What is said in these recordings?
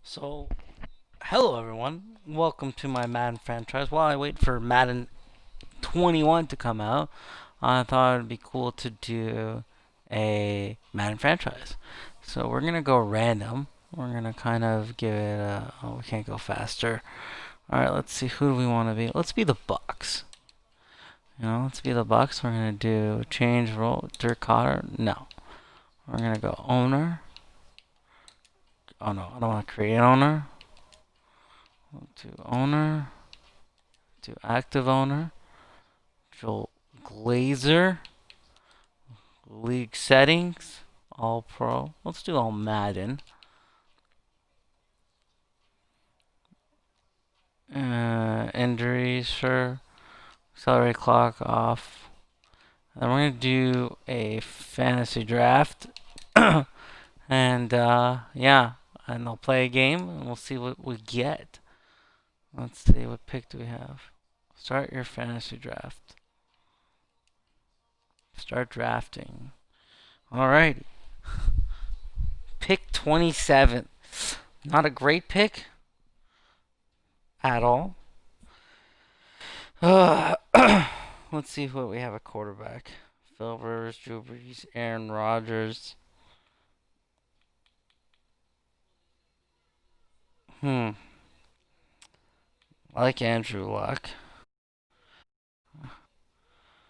So, hello everyone. Welcome to my Madden franchise. While I wait for Madden 21 to come out, I thought it'd be cool to do a Madden franchise. So, we're gonna go random. We're gonna kind of give it a. Oh, we can't go faster. Alright, let's see. Who do we want to be? Let's be the Bucks. Let's be the Bucks. We're gonna do change role. Dirk Cotter. No. We're gonna go owner. Oh no, I don't want to create an owner. To owner. To active owner. Joel Glazer. League settings. All pro. Let's do all Madden. Injuries, sure. Accelerate clock off. Then we're gonna do a fantasy draft. And yeah. And I'll play a game and we'll see what we get. Let's see, what pick do we have? Start your fantasy draft. Start drafting. Alright. Pick 27. Not a great pick at all. Let's see what we have at quarterback. Phil Rivers, Drew Brees, Aaron Rodgers. I like Andrew Luck.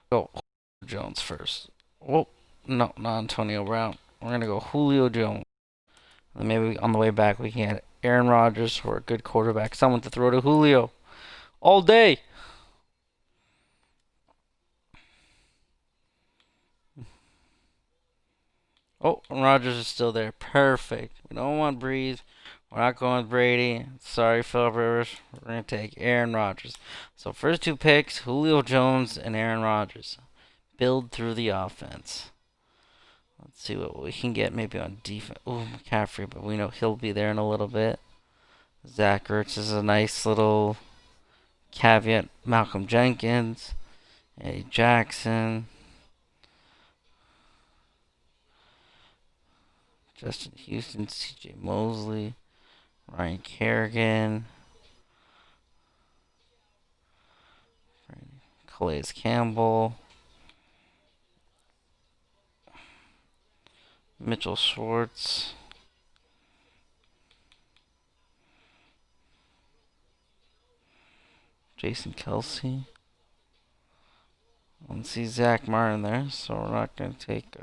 Go Jones first. Oh, no, not Antonio Brown. We're gonna go Julio Jones. And maybe on the way back we can get Aaron Rodgers for a good quarterback. Someone to throw to Julio all day. Oh, Rodgers is still there. Perfect. We don't want Breeze. We're not going with Brady. Sorry, Philip Rivers. We're going to take Aaron Rodgers. So, first two picks Julio Jones and Aaron Rodgers. Build through the offense. Let's see what we can get maybe on defense. Ooh, McCaffrey, but we know he'll be there in a little bit. Zach Ertz is a nice little caveat. Malcolm Jenkins, Eddie Jackson, Justin Houston, CJ Mosley, Ryan Kerrigan, Calais Campbell, Mitchell Schwartz, Jason Kelsey. I don't see Zach Martin there, so we're not going to take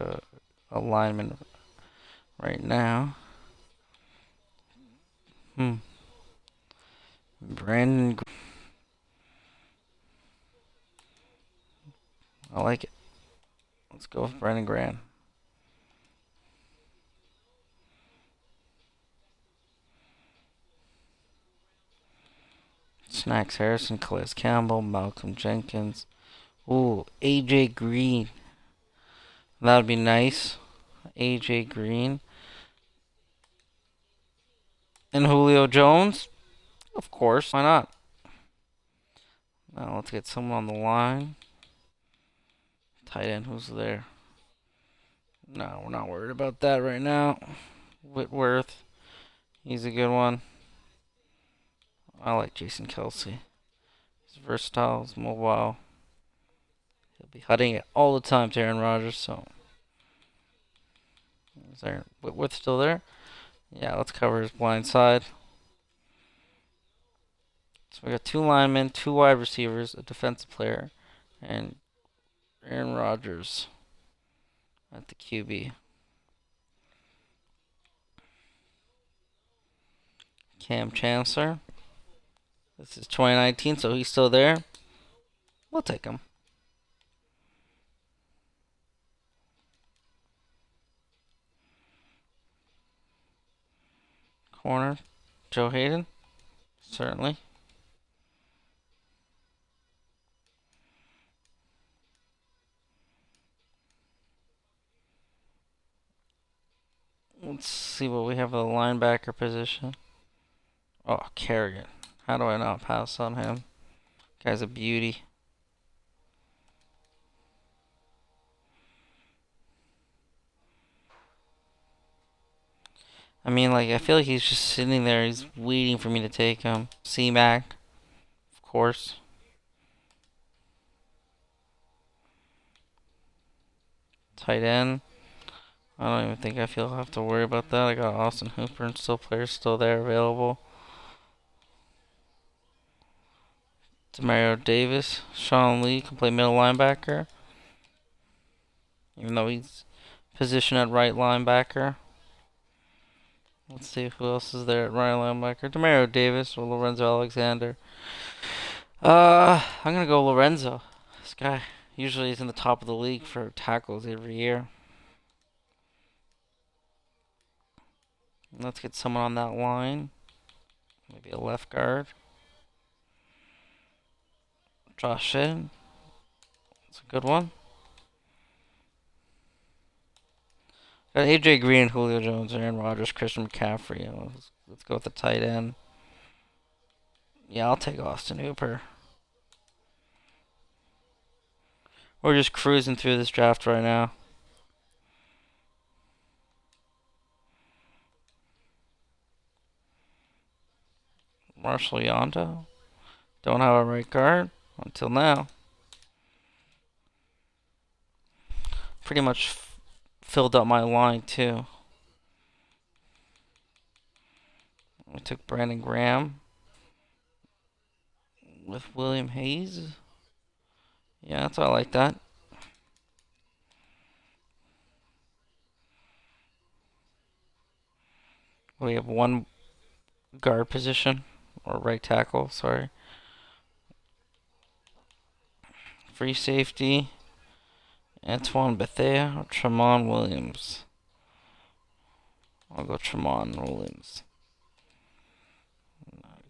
a lineman right now. Brandon. I like it. Let's go with Brandon Graham. Snacks Harrison, Calais Campbell, Malcolm Jenkins. Ooh, AJ Green. That would be nice. AJ Green. And Julio Jones? Of course, why not? Now let's get someone on the line. Tight end, who's there? No, we're not worried about that right now. Whitworth. He's a good one. I like Jason Kelsey. He's versatile, he's mobile. He'll be hunting it all the time to Aaron Rodgers, so. Is there Whitworth still there? Yeah, let's cover his blind side. So we got two linemen, two wide receivers, a defensive player, and Aaron Rodgers at the QB. Cam Chancellor. This is 2019, so he's still there. We'll take him. Corner, Joe Hayden. Certainly. Let's see what we have at the linebacker position. Oh, Kerrigan. How do I not pass on him? Guy's a beauty. I mean, like, I feel like he's just sitting there. He's waiting for me to take him. C-Mac, of course. Tight end. I don't even think I feel I have to worry about that. I got Austin Hooper and still players still there available. Demario Davis. Sean Lee can play middle linebacker. Even though he's positioned at right linebacker. Let's see who else is there at right linebacker. Demario Davis or Lorenzo Alexander. I'm gonna go Lorenzo. This guy usually is in the top of the league for tackles every year. Let's get someone on that line. Maybe a left guard. Josh Shedden. That's a good one. Got AJ Green, Julio Jones, Aaron Rodgers, Christian McCaffrey. Let's go with the tight end. Yeah, I'll take Austin Hooper. We're just cruising through this draft right now. Marshall Yonda. Don't have a right guard until now. Pretty much filled up my line too. I took Brandon Graham with William Hayes. Yeah, that's all I like that. We have one guard position, or right tackle, sorry. Free safety, Antoine Bethea or Tramon Williams. I'll go Tramon Williams.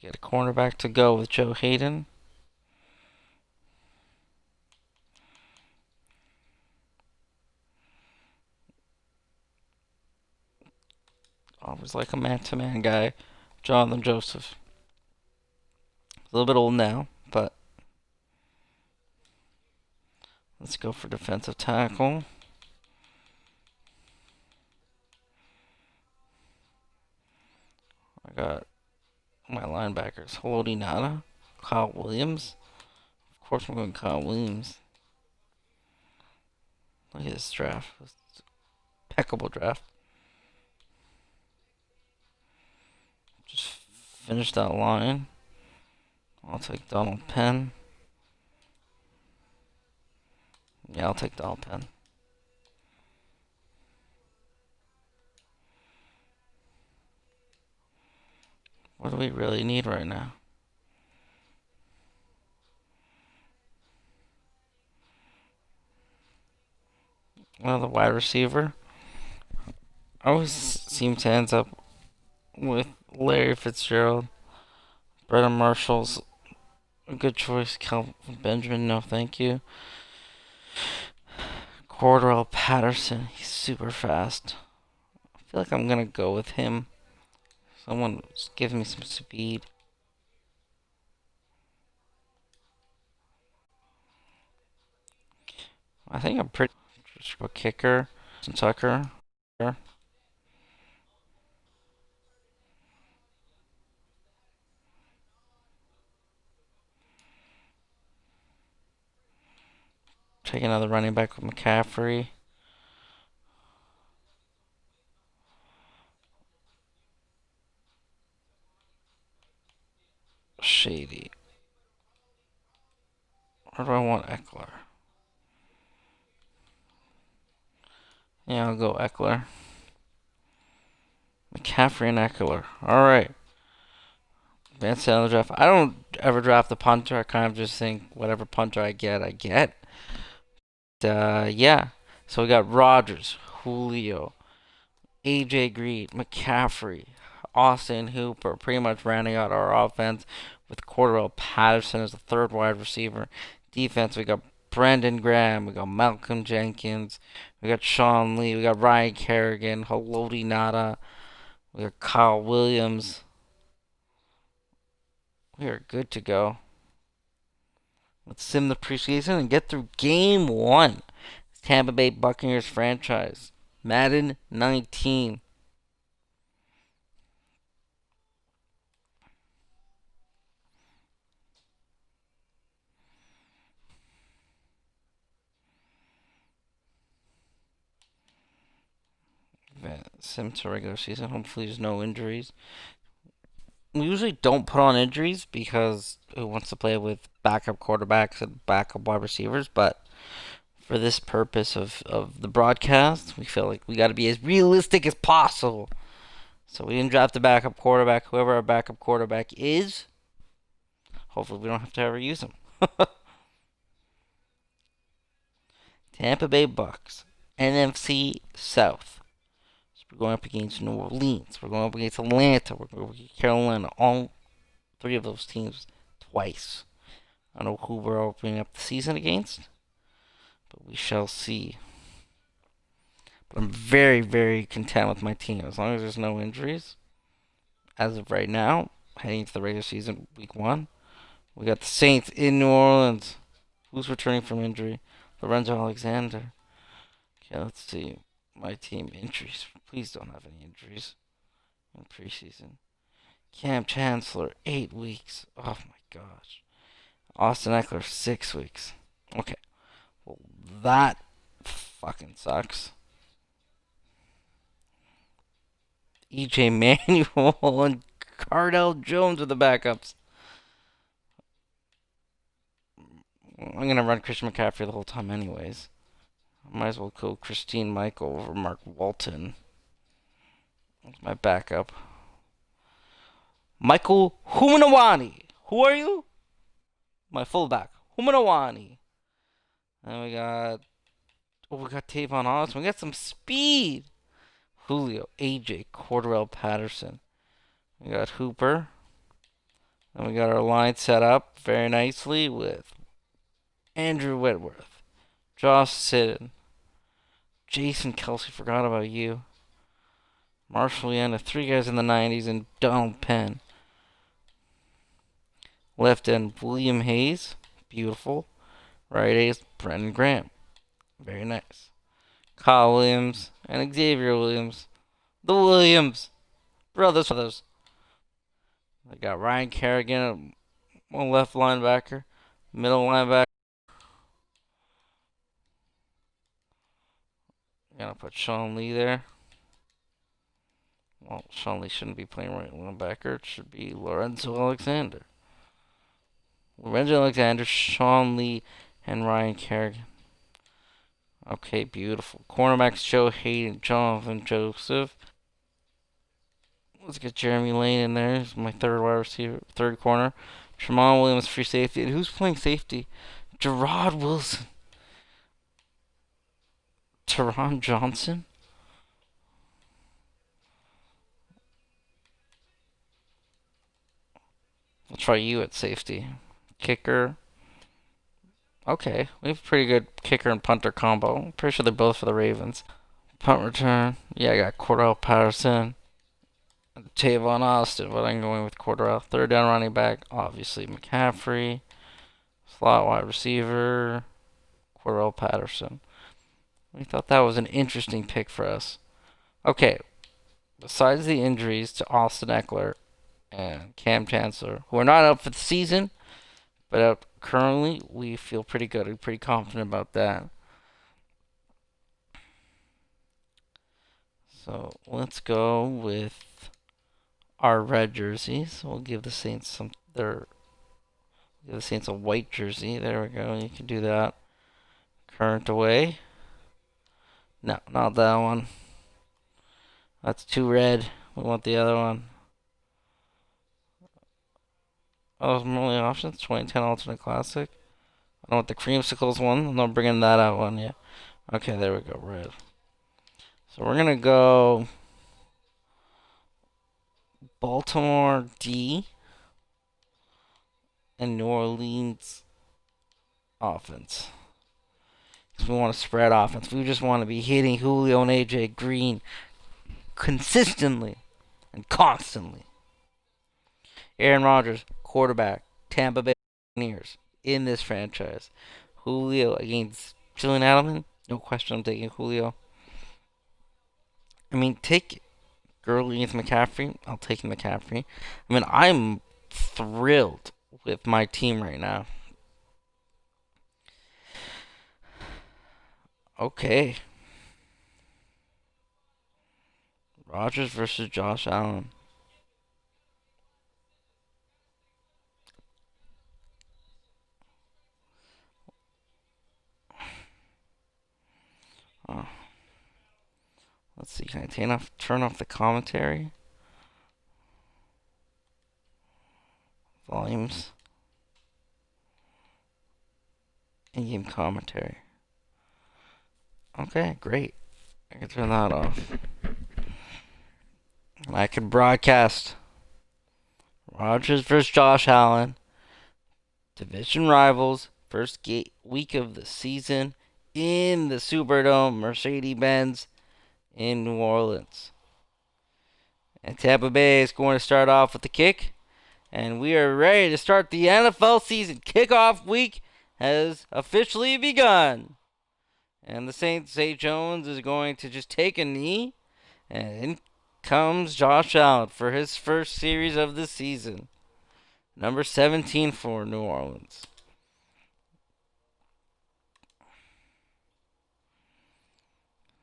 Get a cornerback to go with Joe Hayden. Always like a man-to-man guy. Jonathan Joseph. A little bit old now, but let's go for defensive tackle. I got my linebackers. Haloti Nada, Kyle Williams. Of course I'm going Kyle Williams. Look at this draft. Impeccable draft. Just finish that line. I'll take Donald Penn. Yeah, I'll take Donald Penn. What do we really need right now? Well, the wide receiver. I always seem to end up with Larry Fitzgerald. Brendan Marshall's a good choice. Calvin Benjamin, no thank you. Cordell Patterson, he's super fast. I feel like I'm gonna go with him. Someone give me some speed. I think I'm pretty. Just a kicker. Tucker. Take another running back with McCaffrey. Shady. Or do I want Eckler? Yeah, I'll go Eckler. McCaffrey and Eckler. Alright. Advanced down the draft. I don't ever draft a punter. I kind of just think whatever punter I get, I get. Yeah. So we got Rodgers, Julio, AJ Green, McCaffrey, Austin Hooper, pretty much rounding out our offense with Cordell Patterson as the third wide receiver. Defense, we got Brandon Graham, we got Malcolm Jenkins, we got Sean Lee, we got Ryan Kerrigan, Haloti Nada, we got Kyle Williams. We are good to go. Let's sim the preseason and get through game one. Tampa Bay Buccaneers franchise. Madden 19. sim to regular season. Hopefully, there's no injuries. We usually don't put on injuries because who wants to play with backup quarterbacks and backup wide receivers? But for this purpose of the broadcast, we feel like we got to be as realistic as possible. So we didn't draft a backup quarterback. Whoever our backup quarterback is, hopefully we don't have to ever use him. Tampa Bay Bucks, NFC South. So we're going up against New Orleans. We're going up against Atlanta. We're going up against Carolina. All three of those teams twice. I don't know who we're opening up the season against, but we shall see. But I'm very, very content with my team as long as there's no injuries. As of right now, heading into the regular season, week 1, we got the Saints in New Orleans. Who's returning from injury? Lorenzo Alexander. Okay, let's see. My team injuries. Please don't have any injuries in preseason. Cam Chancellor, 8 weeks. Oh my gosh. Austin Eckler, 6 weeks. Okay. Well, that fucking sucks. EJ Manuel and Cardell Jones are the backups. I'm gonna run Christian McCaffrey the whole time, anyways. I might as well go Christine Michael over Mark Walton. That's my backup. Michael Humanawani. Who are you? My fullback, Humanawani. And we got Tavon Austin. We got some speed. Julio, AJ, Cordell Patterson. We got Hooper. And we got our line set up very nicely with Andrew Whitworth, Josh Sidden, Jason Kelsey, forgot about you, Marshall Yanda, 3 guys in the 90s, and Donald Penn. Left end, William Hayes, beautiful. Right end, Brendan Graham, very nice. Kyle Williams and Xavier Williams, the Williams brothers. They got Ryan Kerrigan, one left linebacker, middle linebacker. Gonna put Sean Lee there. Well, Sean Lee shouldn't be playing right linebacker. It should be Lorenzo Alexander. Lorenzo Alexander, Sean Lee, and Ryan Kerrigan. Okay, beautiful. Cornerbacks Joe Hayden, Jonathan Joseph. Let's get Jeremy Lane in there. He's my third wide receiver, third corner. Tramon Williams, free safety. And who's playing safety? Gerard Wilson. Teron Johnson. We'll try you at safety. Kicker. Okay, we have a pretty good kicker and punter combo. Pretty sure they're both for the Ravens. Punt return. Yeah, I got Cordell Patterson. Tavon Austin, but I'm going with Cordell. Third down running back, obviously McCaffrey. Slot wide receiver, Cordell Patterson. We thought that was an interesting pick for us. Okay, besides the injuries to Austin Eckler and Cam Chancellor, who are not up for the season, but currently we feel pretty good. We're pretty confident about that. So let's go with our red jerseys. We'll give the Saints give the Saints a white jersey. There we go. You can do that. Current away. No, not that one. That's too red. We want the other one. Oh, some only options. 2010 Alternate Classic. I don't want the creamsicles one. I'm not bringing that out one yet. Okay, there we go. Red. So we're gonna go Baltimore D and New Orleans offense. Because we want to spread offense. We just want to be hitting Julio and AJ Green consistently and constantly. Aaron Rodgers, quarterback, Tampa Bay Buccaneers in this franchise. Julio against Julian Edelman. No question, I'm taking Julio. I mean, take Gurley against McCaffrey. I'll take McCaffrey. I mean, I'm thrilled with my team right now. Okay. Rodgers versus Josh Allen. Oh, let's see. Can I turn off the commentary? Volumes. In-game commentary. Okay, great. I can turn that off. I could broadcast Rodgers versus Josh Allen, division rivals, first week of the season in the Superdome, Mercedes-Benz in New Orleans. And Tampa Bay is going to start off with the kick, and we are ready to start the NFL season. Kickoff week has officially begun. And the Saints, Zay Jones is going to just take a knee, and in comes Josh Allen for his first series of the season. Number 17 for New Orleans.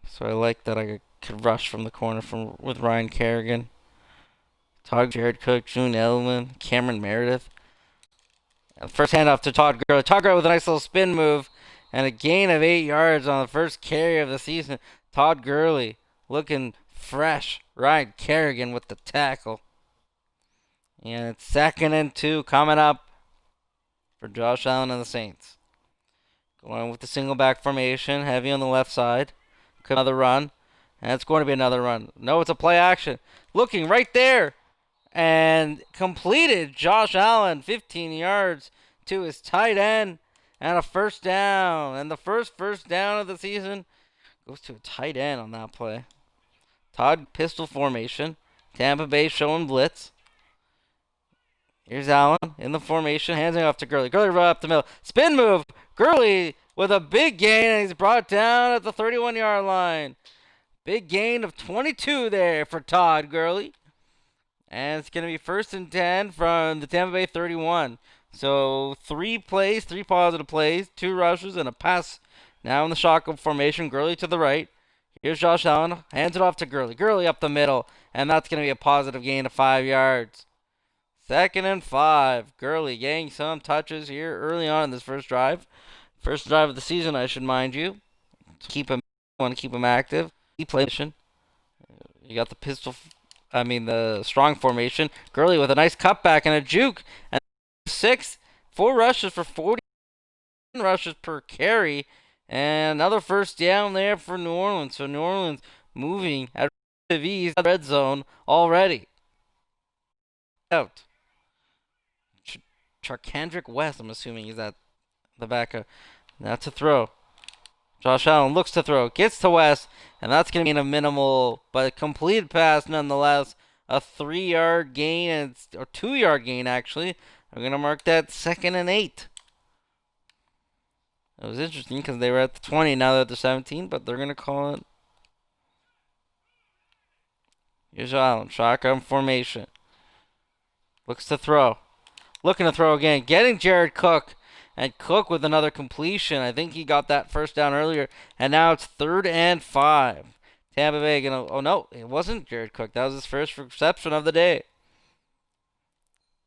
So I like that I could rush from the corner with Ryan Kerrigan. Todd, Jared Cook, June Edelman, Cameron Meredith. And first handoff to Todd Gurley. Todd Gurley with a nice little spin move and a gain of 8 yards on the first carry of the season. Todd Gurley looking fresh. Ryan Kerrigan with the tackle. And it's 2nd and 2 coming up for Josh Allen and the Saints. Going with the single back formation, heavy on the left side. Another run. And it's going to be another run. No, it's a play action. Looking right there. And completed. Josh Allen, 15 yards to his tight end. And a first down. And the first down of the season goes to a tight end on that play. Todd pistol formation. Tampa Bay showing blitz. Here's Allen in the formation. Hands it off to Gurley. Gurley right up the middle. Spin move. Gurley with a big gain. And he's brought down at the 31-yard line. Big gain of 22 there for Todd Gurley. And it's going to be 1st and 10 from the Tampa Bay 31. So 3 plays, 3 positive plays, 2 rushes, and a pass. Now in the shotgun formation, Gurley to the right. Here's Josh Allen. Hands it off to Gurley. Gurley up the middle. And that's going to be a positive gain of 5 yards. 2nd and 5. Gurley getting some touches here early on in this first drive. First drive of the season, I should mind you. Want to keep him active. He plays. You got the strong formation. Gurley with a nice cutback and a juke. And 4 rushes for 40 rushes per carry. And another first down there for New Orleans. So New Orleans moving at ease red zone already. Out. Charkandrick West, I'm assuming he's at the back. Now to throw. Josh Allen looks to throw. Gets to West. And that's going to be a minimal, but a completed pass nonetheless. A 3-yard gain, or 2-yard gain actually. I'm going to mark that 2nd and 8. It was interesting because they were at the 20, now they're at the 17, but they're going to call it. Here's Allen, shotgun formation. Looks to throw. Looking to throw again. Getting Jared Cook. And Cook with another completion. I think he got that first down earlier. And now it's 3rd and 5. Tampa Bay going to... Oh, no. It wasn't Jared Cook. That was his first reception of the day.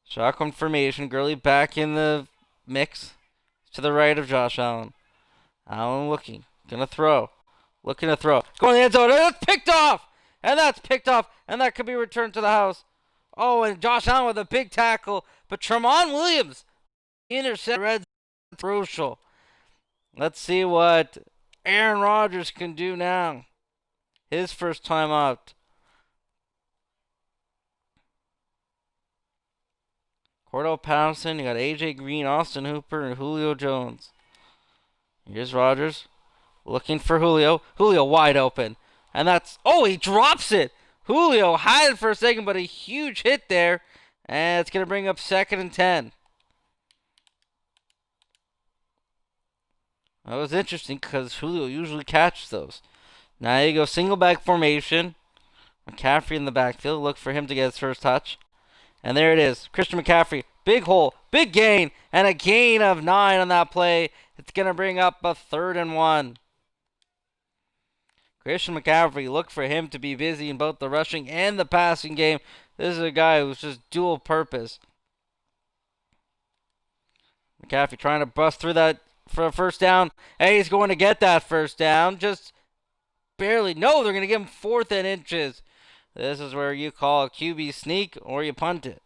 Shotgun formation. Gurley back in the mix. To the right of Josh Allen. Allen looking. Going to throw. Looking to throw. Going to the end zone. And that's picked off. And that's picked off. And that could be returned to the house. Oh, and Josh Allen with a big tackle. But Tramon Williams intercept red zone. Crucial. Let's see what Aaron Rodgers can do now. His first time out. Cordell Patterson. You got AJ Green, Austin Hooper, and Julio Jones. Here's Rodgers. Looking for Julio. Julio wide open. And that's... Oh, he drops it. Julio had it for a second, but a huge hit there. And it's going to bring up 2nd and 10. That was interesting because Julio usually catches those. Now you go single back formation. McCaffrey in the backfield. Look for him to get his first touch. And there it is. Christian McCaffrey. Big hole. Big gain. And a gain of 9 on that play. It's going to bring up a 3rd and 1. Christian McCaffrey, look for him to be busy in both the rushing and the passing game. This is a guy who's just dual purpose. McCaffrey trying to bust through that for a first down. Hey, he's going to get that first down. Just barely. No, they're going to give him 4th and inches. This is where you call a QB sneak or you punt it.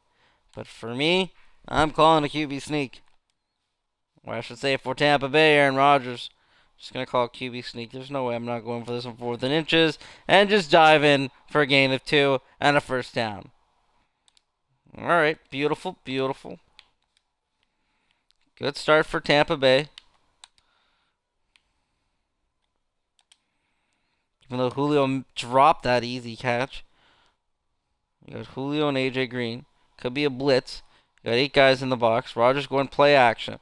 But for me, I'm calling a QB sneak. Or I should say for Tampa Bay, Aaron Rodgers. Just going to call a QB sneak. There's no way I'm not going for this on 4th and inches. And just dive in for a gain of 2 and a first down. All right, beautiful, beautiful. Good start for Tampa Bay. Even though Julio dropped that easy catch. You got Julio and AJ Green. Could be a blitz. You got 8 guys in the box. Rodgers going play action.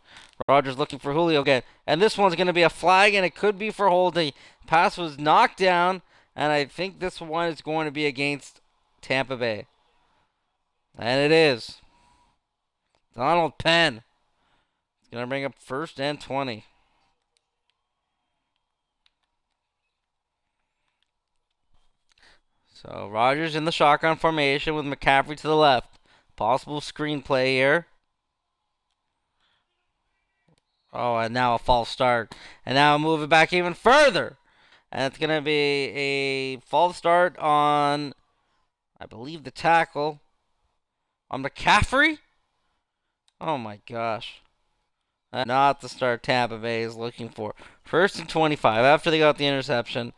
Rodgers looking for Julio again. And this one's going to be a flag, and it could be for holding. Pass was knocked down, and I think this one is going to be against Tampa Bay. And it is. Donald Penn. It's going to bring up 1st and 20. So Rodgers in the shotgun formation with McCaffrey to the left. Possible screenplay here. Oh, and now a false start. And now move it back even further. And it's going to be a false start on, I believe, the tackle. On McCaffrey? Oh my gosh. Not the start Tampa Bay is looking for. 1st and 25 after they got the interception.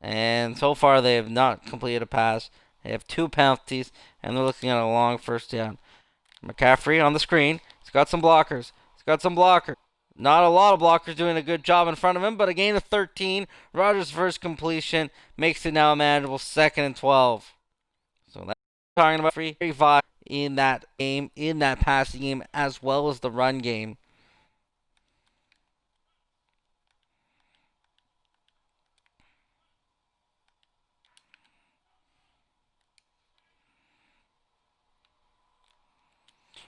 And so far they have not completed a pass. They have 2 penalties, and they're looking at a long first down. McCaffrey on the screen. He's got some blockers. Not a lot of blockers doing a good job in front of him, but a gain of 13. Rodgers' first completion makes it now a manageable 2nd and 12. So that's talking about 35 in that game, in that passing game, as well as the run game.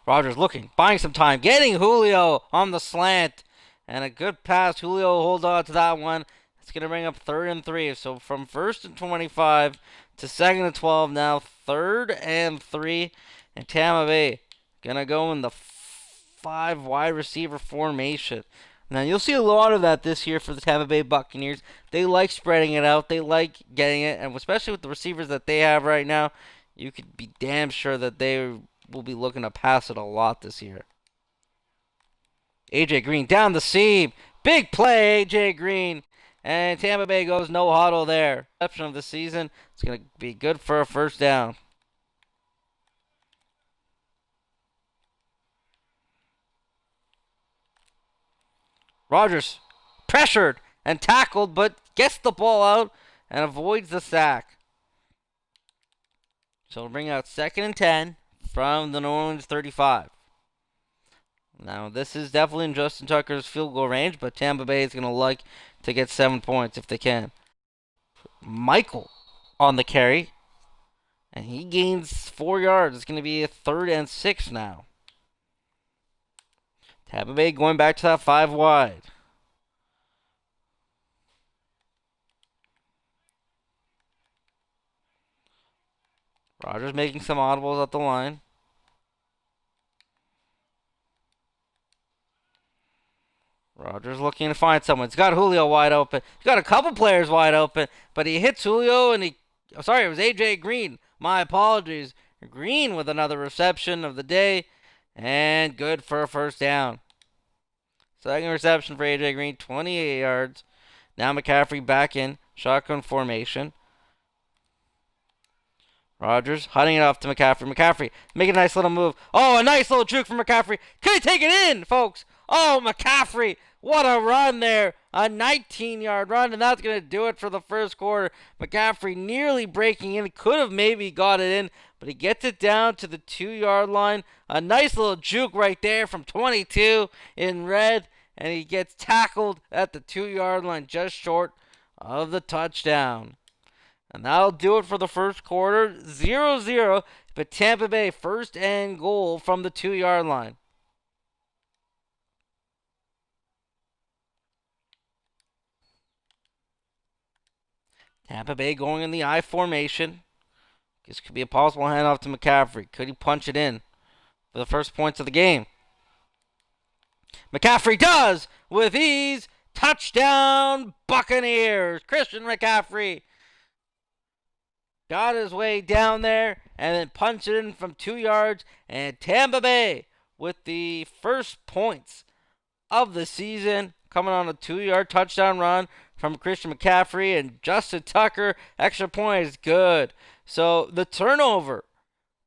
Rodgers looking, buying some time, getting Julio on the slant. And a good pass. Julio holds on to that one. It's going to bring up 3rd and 3. So from 1st and 25 to 2nd and 12 now. 3rd and 3. And Tampa Bay going to go in the 5 wide receiver formation. Now you'll see a lot of that this year for the Tampa Bay Buccaneers. They like spreading it out. They like getting it. And especially with the receivers that they have right now, you could be damn sure that they will be looking to pass it a lot this year. AJ Green down the seam. Big play, AJ Green. And Tampa Bay goes no huddle there. Reception of the season. It's going to be good for a first down. Rodgers pressured and tackled, but gets the ball out and avoids the sack. So we'll bring out 2nd and 10 from the New Orleans 35. Now, this is definitely in Justin Tucker's field goal range, but Tampa Bay is going to like to get 7 points if they can. Michael on the carry, and he gains 4 yards. It's going to be a 3rd and 6 now. Tampa Bay going back to that 5 wide. Rodgers making some audibles at the line. Rodgers looking to find someone. He's got Julio wide open. He's got a couple players wide open, but he hits Julio and it was AJ Green. My apologies. Green with another reception of the day, and good for a first down. 2nd reception for AJ Green, 28 yards. Now McCaffrey back in shotgun formation. Rodgers hunting it off to McCaffrey. McCaffrey making a nice little move. Oh, a nice little juke from McCaffrey. Could he take it in, folks? Oh, McCaffrey. What a run there. A 19-yard run, and that's going to do it for the first quarter. McCaffrey nearly breaking in. Could have maybe got it in, but he gets it down to the 2-yard line. A nice little juke right there from 22 in red, and he gets tackled at the 2-yard line just short of the touchdown. And that'll do it for the first quarter. 0-0, but Tampa Bay 1st and goal from the 2-yard line. Tampa Bay going in the I formation. This could be a possible handoff to McCaffrey. Could he punch it in for the first points of the game? McCaffrey does with ease. Touchdown, Buccaneers. Christian McCaffrey got his way down there and then punched it in from 2 yards. And Tampa Bay with the first points of the season, coming on a 2-yard touchdown run from Christian McCaffrey. And Justin Tucker, extra point is good. So the turnover,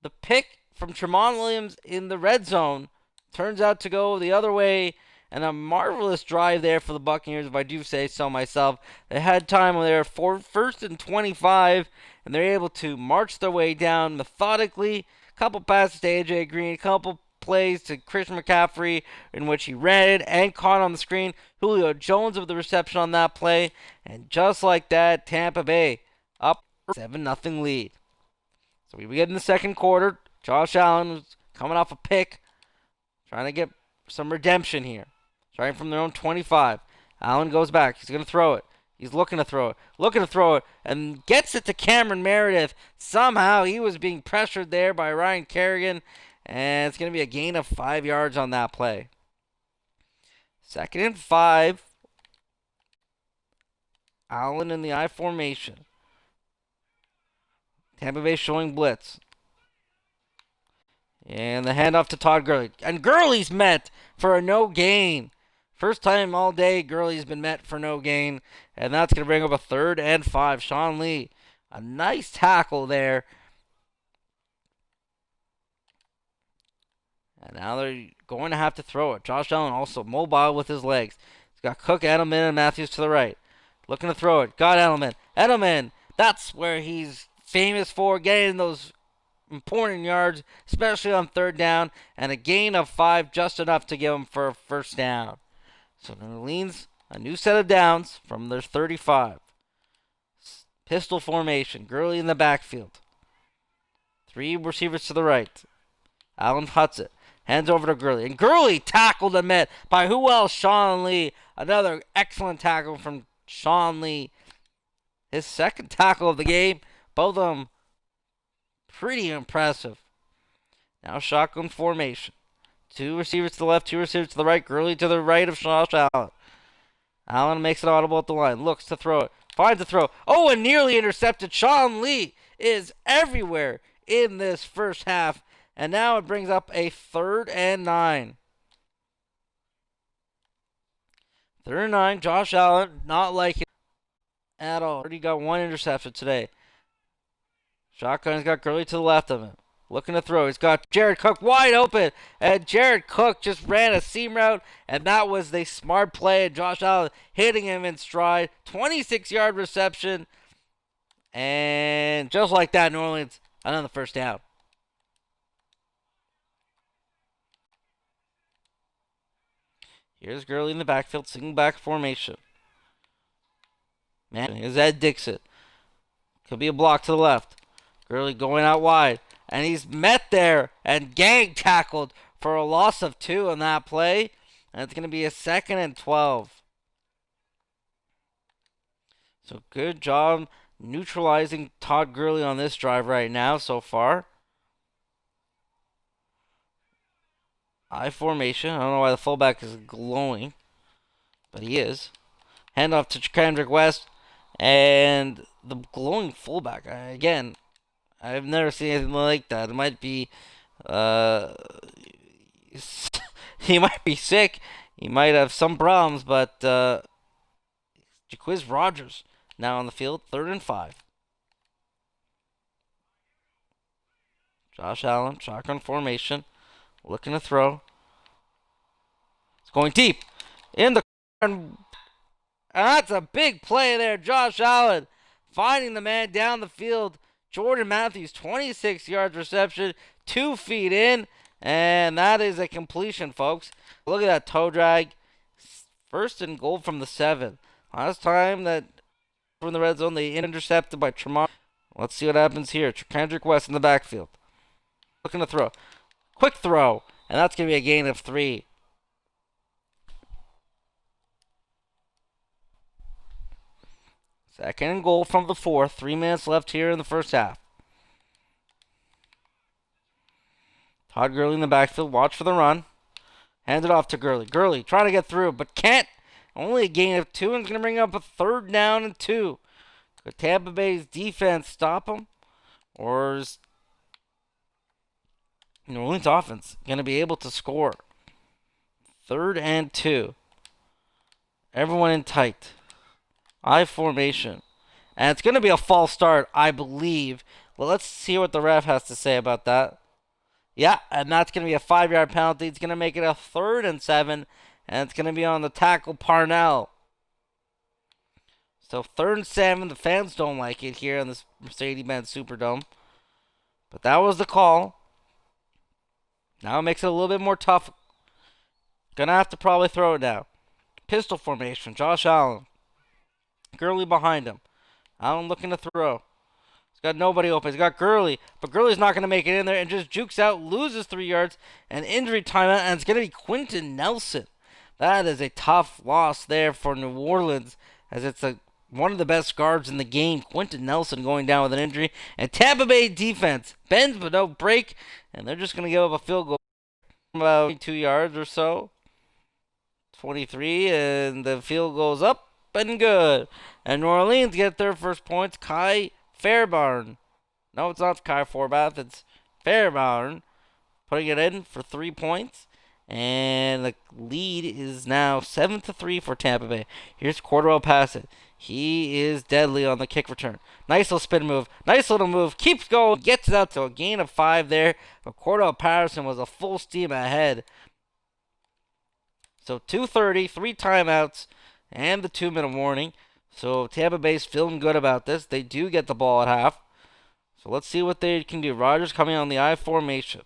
the pick from Tramon Williams in the red zone, turns out to go the other way. And a marvelous drive there for the Buccaneers, if I do say so myself. They had time when they were first and 25, and they're able to march their way down methodically. A couple passes to A.J. Green, a couple plays to Christian McCaffrey in which he ran it and caught on the screen. Julio Jones with the reception on that play. And just like that, Tampa Bay up 7-0 lead. So we get in the second quarter. Josh Allen was coming off a pick, trying to get some redemption here. Starting from their own 25. Allen goes back. He's going to throw it. He's looking to throw it, and gets it to Cameron Meredith. Somehow he was being pressured there by Ryan Kerrigan, and it's going to be a gain of 5 yards on that play. 2nd and 5. Allen in the I formation. Tampa Bay showing blitz. And the handoff to Todd Gurley. And Gurley's met for a no gain. First time all day Gurley's been met for no gain. And that's going to bring up a 3rd and 5. Sean Lee, a nice tackle there. And now they're going to have to throw it. Josh Allen also mobile with his legs. He's got Cook, Edelman, and Matthews to the right. Looking to throw it. Got Edelman. Edelman, that's where he's famous for, getting those important yards, especially on 3rd down, and a gain of 5, just enough to give him for a 1st down. So New Orleans, a new set of downs from their 35. Pistol formation, Gurley in the backfield. 3 receivers to the right. Allen huts it, hands over to Gurley, and Gurley tackled and met by who else? Sean Lee. Another excellent tackle from Sean Lee. His 2nd tackle of the game. Both of them pretty impressive. Now shotgun formation. 2 receivers to the left, 2 receivers to the right. Gurley to the right of Josh Allen. Allen makes it audible at the line. Looks to throw it. Finds the throw. Oh, and nearly intercepted. Sean Lee is everywhere in this first half. And now it brings up a 3rd and 9. 3rd and 9. Josh Allen, not like it at all. Already got 1 interception today. Shotgun's got Gurley to the left of him. Looking to throw. He's got Jared Cook wide open. And Jared Cook just ran a seam route. And that was the smart play. And Josh Allen hitting him in stride. 26-yard reception. And just like that, New Orleans another 1st down. Here's Gurley in the backfield. Single back formation. Man, here's Ed Dixon. Could be a block to the left. Gurley going out wide. And he's met there and gang tackled for a loss of 2 on that play. And it's going to be a 2nd and 12. So good job neutralizing Todd Gurley on this drive right now so far. I formation. I don't know why the fullback is glowing, but he is. Handoff to Kendrick West. And the glowing fullback. Again, I've never seen anything like that. It might be, he might be sick. He might have some problems, but Jacquizz Rodgers now on the field, 3rd and 5. Josh Allen, shotgun formation, looking to throw. It's going deep in the corner, and that's a big play there. Josh Allen finding the man down the field. Jordan Matthews, 26 yards reception, 2 feet in, and that is a completion, folks. Look at that toe drag. 1st and goal from the 7. Last time that from the red zone, they intercepted by Tremont. Let's see what happens here. Kendrick West in the backfield. Looking to throw. Quick throw, and that's going to be a gain of 3. Second and goal from the 4th. 3 minutes left here in the first half. Todd Gurley in the backfield. Watch for the run. Hand it off to Gurley. Gurley trying to get through, but can't. Only a gain of 2, and it's going to bring up a 3rd down and 2. Could Tampa Bay's defense stop them? Or is New Orleans offense going to be able to score? 3rd and 2. Everyone in tight. I formation. And it's going to be a false start, I believe. Well, let's see what the ref has to say about that. Yeah, and that's going to be a 5-yard penalty. It's going to make it a 3rd and 7. And it's going to be on the tackle, Parnell. So 3rd and 7. The fans don't like it here in this Mercedes-Benz Superdome. But that was the call. Now it makes it a little bit more tough. Gonna have to probably throw it now. Pistol formation. Josh Allen. Gurley behind him. Allen looking to throw. He's got nobody open. He's got Gurley. But Gurley's not going to make it in there and just jukes out, loses 3 yards, and injury timeout, and it's going to be Quentin Nelson. That is a tough loss there for New Orleans, as it's one of the best guards in the game. Quentin Nelson going down with an injury. And Tampa Bay defense bends but don't break, and they're just going to give up a field goal about 2 yards or so. 23, and the field goes up and good. And New Orleans get their first points. Kai Fairbairn. No, it's not Kai Forbath. It's Fairbairn putting it in for 3 points. And the lead is now 7-3 for Tampa Bay. Here's Cordell Passett. He is deadly on the kick return. Nice little spin move. Nice little move. Keeps going. Gets it out to a gain of 5 there. But Cordell Patterson was a full steam ahead. So 2:30, 3 timeouts, and the 2-minute warning. So Tampa Bay's feeling good about this. They do get the ball at half. So let's see what they can do. Rodgers coming on the I formation.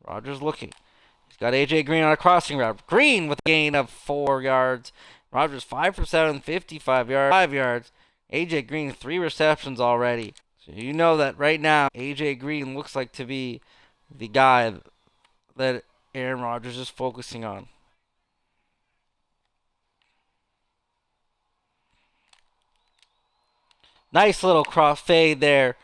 Rodgers looking. He's got A.J. Green on a crossing route. Green with a gain of 4 yards. Rodgers 5 for 7, 55 yards. 5 yards. A.J. Green 3 receptions already. So you know that right now A.J. Green looks like to be the guy that Aaron Rodgers is focusing on. Nice little cross fade there.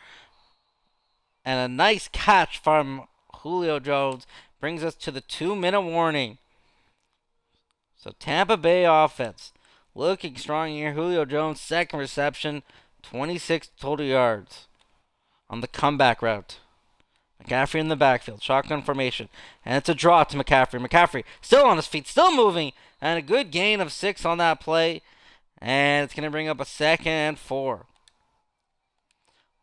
And a nice catch from Julio Jones brings us to the 2-minute warning. So Tampa Bay offense looking strong here. Julio Jones, 2nd reception, 26 total yards on the comeback route. McCaffrey in the backfield, shotgun formation, and it's a draw to McCaffrey. McCaffrey still on his feet, still moving, and a good gain of 6 on that play. And it's going to bring up a 2nd and 4.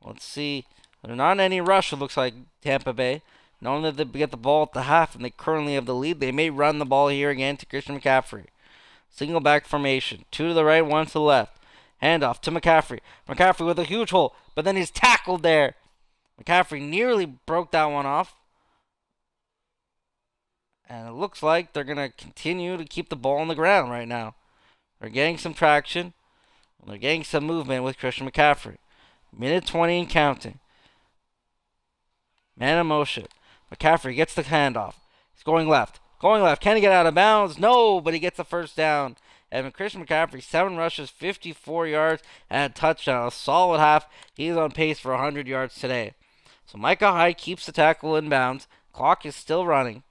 Let's see. They're not in any rush, it looks like, Tampa Bay. Knowing that they get the ball at the half and they currently have the lead, they may run the ball here again to Christian McCaffrey. Single back formation. 2 to the right, 1 to the left. Handoff to McCaffrey. McCaffrey with a huge hole, but then he's tackled there. McCaffrey nearly broke that one off. And it looks like they're going to continue to keep the ball on the ground right now. They're getting some traction. And they're getting some movement with Christian McCaffrey. Minute 20 and counting. Man in motion. McCaffrey gets the handoff. He's going left. Going left. Can he get out of bounds? No, but he gets the first down. And Christian McCaffrey, 7 rushes, 54 yards, and a touchdown. A solid half. He's on pace for 100 yards today. So Micah Hyde keeps the tackle in bounds. Clock is still running.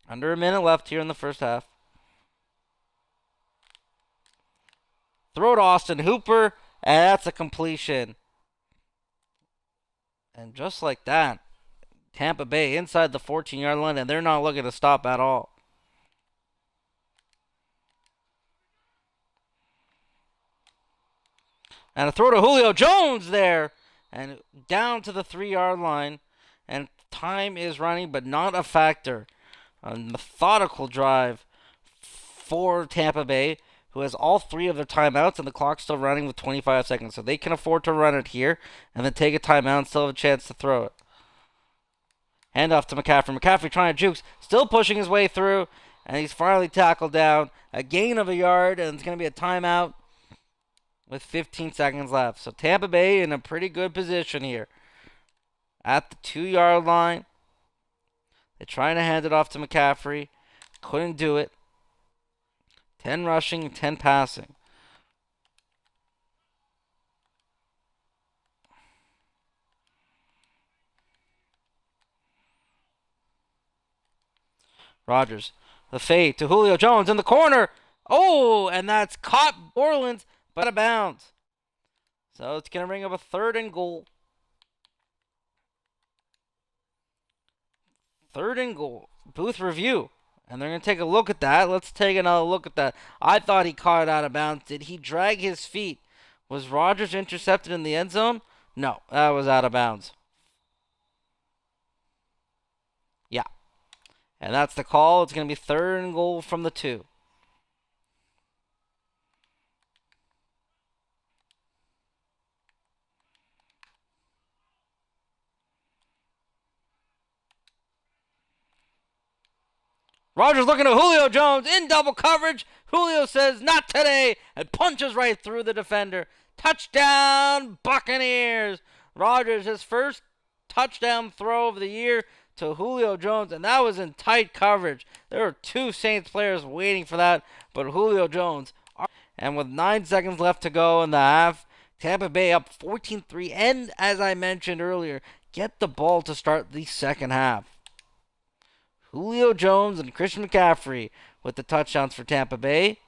Under a minute left here in the first half. Throw to Austin Hooper, and that's a completion. And just like that, Tampa Bay inside the 14-yard line, and they're not looking to stop at all. And a throw to Julio Jones there, and down to the 3-yard line. And time is running, but not a factor. A methodical drive for Tampa Bay, who has all 3 of their timeouts, and the clock's still running with 25 seconds. So they can afford to run it here, and then take a timeout and still have a chance to throw it. Handoff to McCaffrey. McCaffrey trying to juke, still pushing his way through, and he's finally tackled down. A gain of a yard, and it's going to be a timeout with 15 seconds left. So Tampa Bay in a pretty good position here. At the 2-yard line. They're trying to hand it off to McCaffrey. Couldn't do it. 10 rushing, 10 passing. Rodgers, the fade to Julio Jones in the corner. Oh, and that's caught Orleans, but out of bounds. So it's going to bring up a 3rd and goal. 3rd and goal. Booth review. And they're going to take a look at that. Let's take another look at that. I thought he caught it out of bounds. Did he drag his feet? Was Rodgers intercepted in the end zone? No, that was out of bounds. Yeah. And that's the call. It's going to be 3rd and goal from the 2. Rodgers looking at Julio Jones in double coverage. Julio says, not today, and punches right through the defender. Touchdown, Buccaneers. Rodgers, his first touchdown throw of the year to Julio Jones, and that was in tight coverage. There were 2 Saints players waiting for that, but Julio Jones. And with 9 seconds left to go in the half, Tampa Bay up 14-3, and as I mentioned earlier, get the ball to start the second half. Julio Jones and Christian McCaffrey with the touchdowns for Tampa Bay.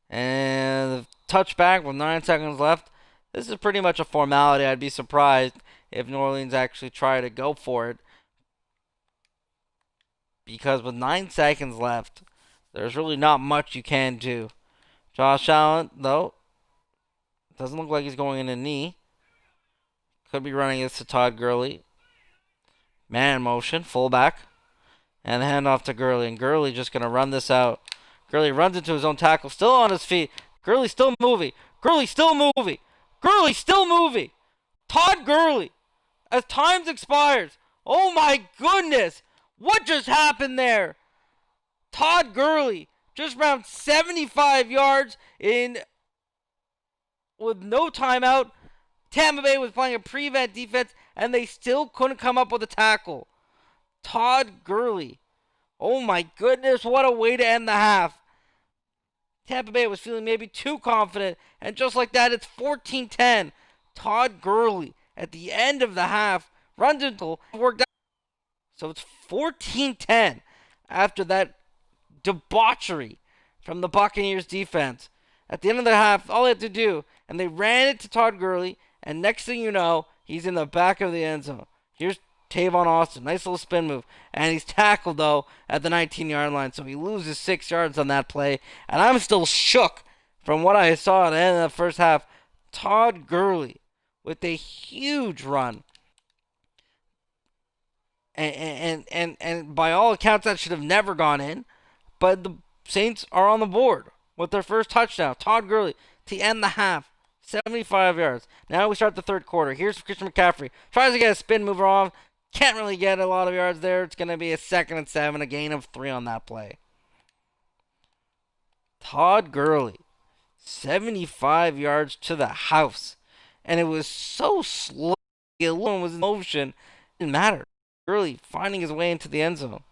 And the touchback with 9 seconds left. This is pretty much a formality. I'd be surprised if New Orleans actually tried to go for it. Because with 9 seconds left, there's really not much you can do. Josh Allen, though, doesn't look like he's going in a knee. Could be running this to Todd Gurley. Man motion, fullback. And the handoff to Gurley. And Gurley just going to run this out. Gurley runs into his own tackle. Still on his feet. Gurley still moving. Gurley still moving. Gurley still moving. Todd Gurley. As time expires. Oh my goodness. What just happened there? Todd Gurley just around 75 yards in with no timeout. Tampa Bay was playing a prevent defense, and they still couldn't come up with a tackle. Todd Gurley. Oh my goodness, what a way to end the half. Tampa Bay was feeling maybe too confident, and just like that, it's 14-10. Todd Gurley, at the end of the half, runs into worked out. So it's 14-10 after that debauchery from the Buccaneers defense. At the end of the half, all they had to do, and they ran it to Todd Gurley, and next thing you know, he's in the back of the end zone. Here's Tavon Austin. Nice little spin move. And he's tackled, though, at the 19-yard line. So he loses 6 yards on that play. And I'm still shook from what I saw at the end of the first half. Todd Gurley with a huge run. And by all accounts, that should have never gone in. But the Saints are on the board with their first touchdown. Todd Gurley to end the half. 75 yards. Now we start the third quarter. Here's Christian McCaffrey. Tries to get a spin mover off. Can't really get a lot of yards there. It's going to be a 2nd and 7. A gain of 3 on that play. Todd Gurley. 75 yards to the house. And it was so slow. It was in motion. It didn't matter. Gurley finding his way into the end zone.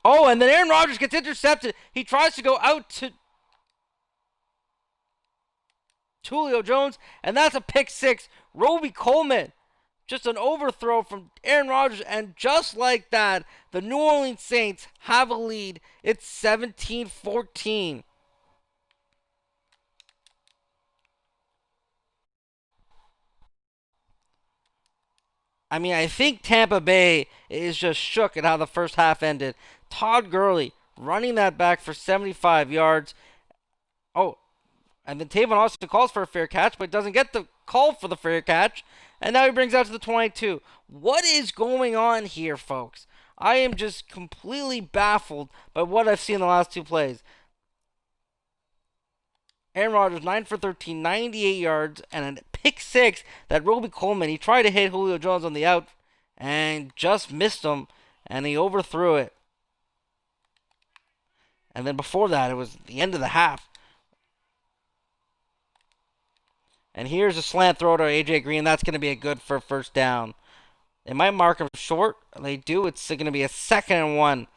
Oh, and then Aaron Rodgers gets intercepted. He tries to go out to Julio Jones, and that's a pick 6. Roby Coleman. Just an overthrow from Aaron Rodgers, and just like that, the New Orleans Saints have a lead. It's 17-14. I mean, I think Tampa Bay is just shook at how the first half ended. Todd Gurley running that back for 75 yards. Oh, and then Tavon Austin calls for a fair catch, but doesn't get the call for the fair catch. And now he brings out to the 22. What is going on here, folks? I am just completely baffled by what I've seen in the last 2 plays. Aaron Rodgers, 9 for 13, 98 yards, and a pick 6 that Roby Coleman, he tried to hit Julio Jones on the out and just missed him, and he overthrew it. And then before that, it was the end of the half. And here's a slant throw to A.J. Green. That's going to be a good for first down. They might mark him short. They do. It's going to be a 2nd and 1.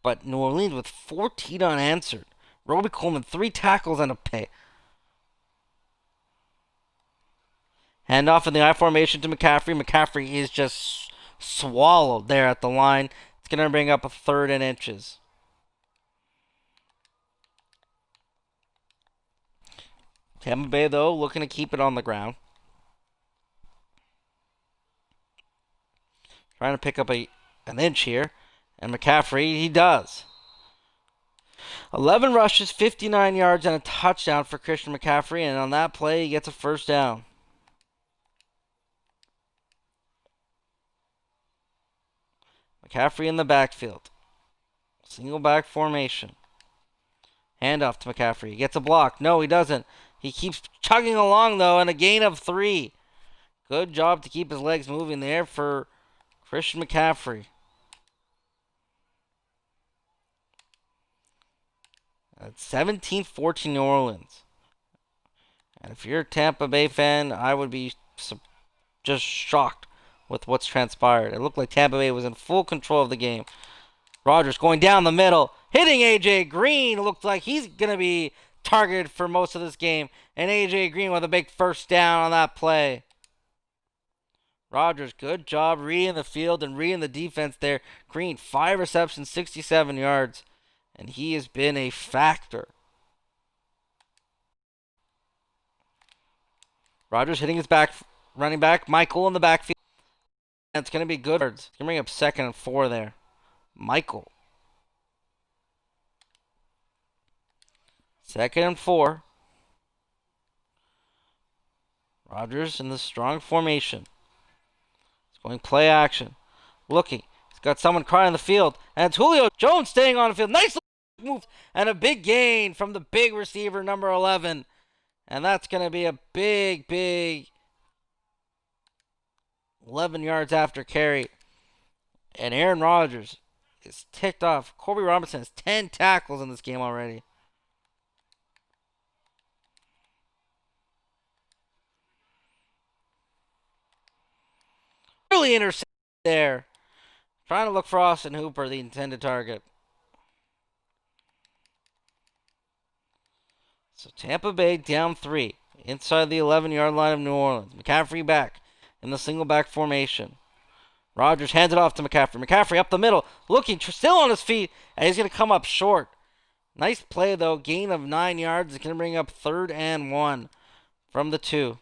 But New Orleans with 14 unanswered. Roby Coleman, 3 tackles and a pay. Hand off in the I formation to McCaffrey. McCaffrey is just swallowed there at the line. It's going to bring up a 3rd and inches. Tampa Bay, though, looking to keep it on the ground. Trying to pick up an inch here. And McCaffrey, he does. 11 rushes, 59 yards, and a touchdown for Christian McCaffrey. And on that play, he gets a 1st down. McCaffrey in the backfield. Single back formation. Handoff to McCaffrey. He gets a block. No, he doesn't. He keeps chugging along, though, and a gain of 3. Good job to keep his legs moving there for Christian McCaffrey. It's 17-14 New Orleans. And if you're a Tampa Bay fan, I would be just shocked with what's transpired. It looked like Tampa Bay was in full control of the game. Rodgers going down the middle, hitting A.J. Green. Looked like he's going to be targeted for most of this game. And A.J. Green with a big 1st down on that play. Rodgers, good job reading the field and reading the defense there. Green, 5 receptions, 67 yards. And he has been a factor. Rodgers hitting his back, running back. Michael in the backfield. And it's going to be good. It's going to bring up 2nd and 4 there. Michael. 2nd and 4. Rodgers in the strong formation. He's going play action. Looking. He's got someone crying in the field. And it's Julio Jones staying on the field. Nice move. And a big gain from the big receiver, number 11. And that's going to be a big 11 yards after carry. And Aaron Rodgers is ticked off. Corby Robinson has 10 tackles in this game already. Really intercepted there. Trying to look for Austin Hooper, the intended target. So Tampa Bay down 3. Inside the 11-yard line of New Orleans. McCaffrey back in the single back formation. Rodgers hands it off to McCaffrey. McCaffrey up the middle, looking, still on his feet, and he's going to come up short. Nice play, though. Gain of 9 yards. It's going to bring up 3rd and 1 from the 2.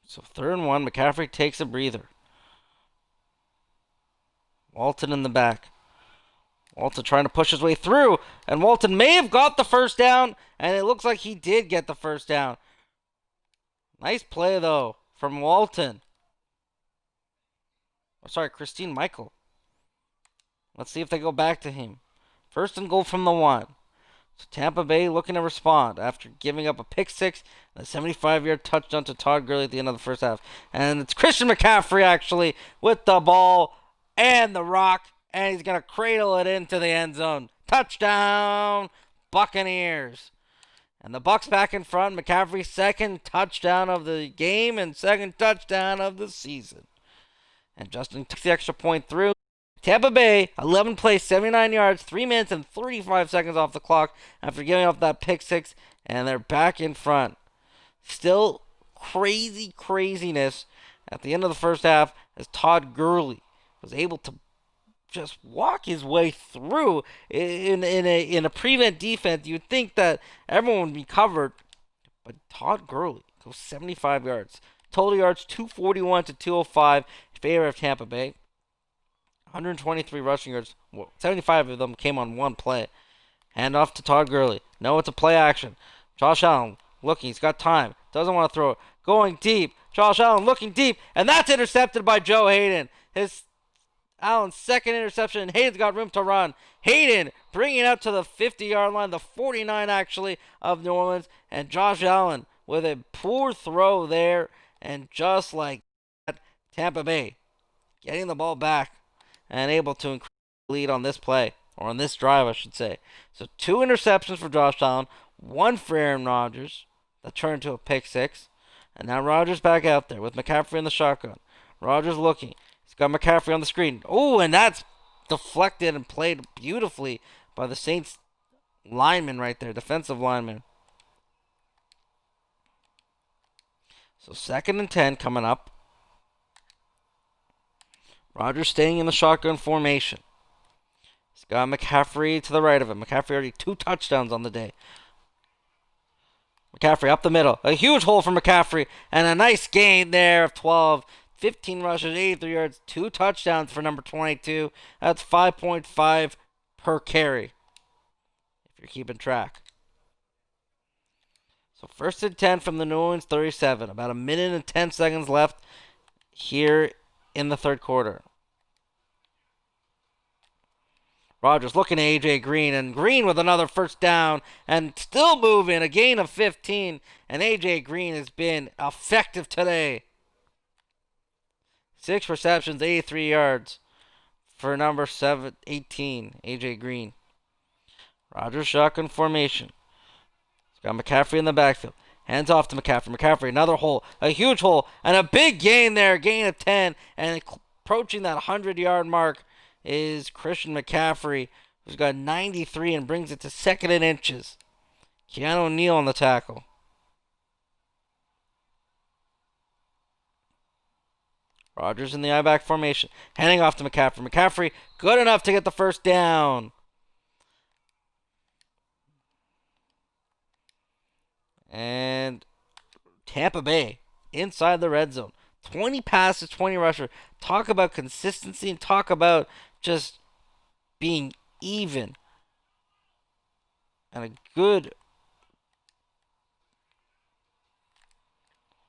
So 3rd and 1. McCaffrey takes a breather. Walton in the back. Walton trying to push his way through. And Walton may have got the 1st down. And it looks like he did get the 1st down. Nice play, though, from Walton. Oh, sorry, Christine Michael. Let's see if they go back to him. 1st and goal from the 1. So Tampa Bay looking to respond after giving up a pick 6 and a 75-yard touchdown to Todd Gurley at the end of the 1st half. And it's Christian McCaffrey, actually, with the ball and the rock. And he's going to cradle it into the end zone. Touchdown, Buccaneers. And the Bucs back in front. McCaffrey's 2nd touchdown of the game and 2nd touchdown of the season. And Justin took the extra point through. Tampa Bay, 11 plays, 79 yards, 3 minutes and 35 seconds off the clock after giving up that pick 6. And they're back in front. Still craziness at the end of the 1st half as Todd Gurley was able to just walk his way through in a prevent defense. You'd think that everyone would be covered, but Todd Gurley goes 75 yards. Total yards 241 to 205 in favor of Tampa Bay. 123 rushing yards. Well, 75 of them came on one play. Hand off to Todd Gurley. No, it's a play action. Josh Allen looking. He's got time. Doesn't want to throw it. Going deep. Josh Allen looking deep. And that's intercepted by Joe Hayden. Allen's 2nd interception, and Hayden's got room to run. Hayden bringing it up to the 50-yard line, the 49 actually, of New Orleans. And Josh Allen with a poor throw there, and just like that, Tampa Bay getting the ball back and able to increase the lead on this play, or on this drive, I should say. So 2 interceptions for Josh Allen, 1 for Aaron Rodgers that turned into a pick six, and now Rodgers back out there with McCaffrey in the shotgun. Rodgers looking. He's got McCaffrey on the screen. Oh, and that's deflected and played beautifully by the Saints lineman right there, defensive lineman. So 2nd and 10 coming up. Rodgers staying in the shotgun formation. He's got McCaffrey to the right of him. McCaffrey already 2 touchdowns on the day. McCaffrey up the middle. A huge hole for McCaffrey. And a nice gain there of 12. 15 rushes, 83 yards, 2 touchdowns for number 22. That's 5.5 per carry, if you're keeping track. So 1st and 10 from the New Orleans 37. About 1 minute and 10 seconds left here in the 3rd quarter. Rodgers looking at A.J. Green, and Green with another 1st down, and still moving, a gain of 15, and A.J. Green has been effective today. 6 receptions, 83 yards for number 18, A.J. Green. Rodgers shotgun formation. He's got McCaffrey in the backfield. Hands off to McCaffrey. McCaffrey, another hole, a huge hole, and a big gain there, gain of 10, and approaching that 100-yard mark is Christian McCaffrey, who's got 93 and brings it to 2nd and inches. Keanu Neal on the tackle. Rodgers in the I-back formation, handing off to McCaffrey. McCaffrey, good enough to get the 1st down. And Tampa Bay inside the red zone. 20 passes, 20 rusher. Talk about consistency and talk about just being even. And a good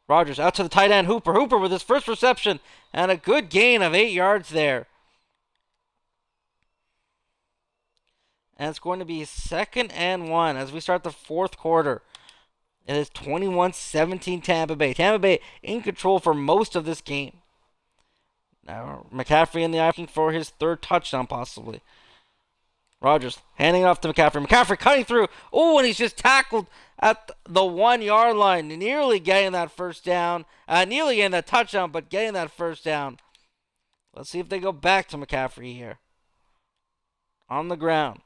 Rodgers out to the tight end, Hooper. Hooper with his 1st reception and a good gain of 8 yards there. And it's going to be 2nd and 1 as we start the 4th quarter. It is 21-17 Tampa Bay. Tampa Bay in control for most of this game. Now McCaffrey in the eye looking for his 3rd touchdown possibly. Rodgers handing it off to McCaffrey. McCaffrey cutting through. Oh, and he's just tackled at the 1-yard line. Nearly getting that 1st down. Nearly getting that touchdown, but getting that 1st down. Let's see if they go back to McCaffrey here. On the ground.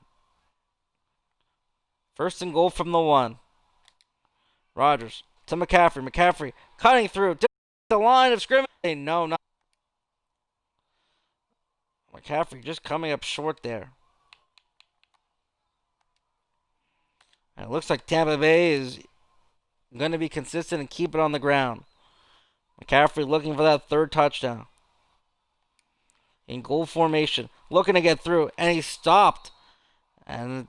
1st and goal from the 1. Rodgers to McCaffrey. McCaffrey cutting through the line of scrimmage. No, not. McCaffrey just coming up short there. And it looks like Tampa Bay is going to be consistent and keep it on the ground. McCaffrey looking for that 3rd touchdown. In goal formation. Looking to get through. And he stopped. And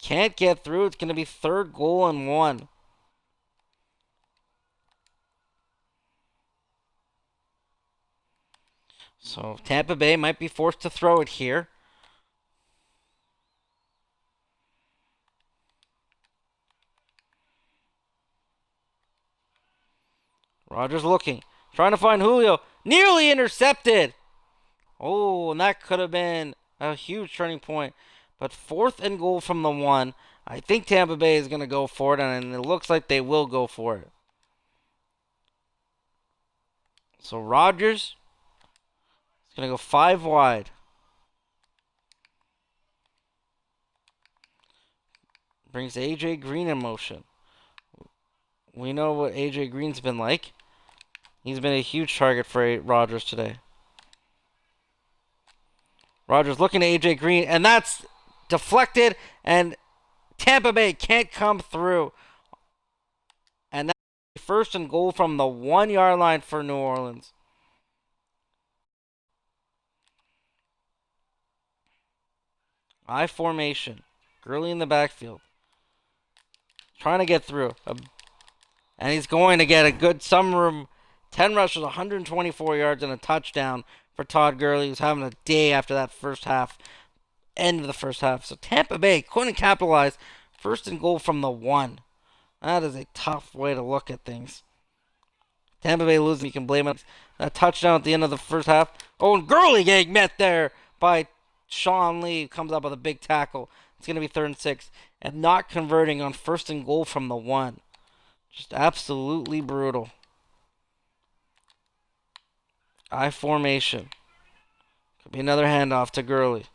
can't get through. It's going to be 3rd goal and 1. So Tampa Bay might be forced to throw it here. Rodgers looking. Trying to find Julio. Nearly intercepted. Oh, and that could have been a huge turning point. But 4th and goal from the 1. I think Tampa Bay is going to go for it, and it looks like they will go for it. So Rodgers is going to go 5 wide. Brings A.J. Green in motion. We know what A.J. Green's been like. He's been a huge target for Rodgers today. Rodgers looking at A.J. Green, and that's deflected, and Tampa Bay can't come through. And that's 1st and goal from the 1-yard line for New Orleans. I formation. Gurley in the backfield. Trying to get through. And he's going to get a good room. 10 rushes, 124 yards, and a touchdown for Todd Gurley, who's having a day after that 1st half. End of the 1st half. So Tampa Bay couldn't capitalize. 1st and goal from the 1. That is a tough way to look at things. Tampa Bay losing, you can blame it. That touchdown at the end of the first half. Oh, and Gurley getting met there by Sean Lee. Comes up with a big tackle. It's going to be 3rd and 6. And not converting on 1st and goal from the 1. Just absolutely brutal. I formation. Could be another handoff to Gurley.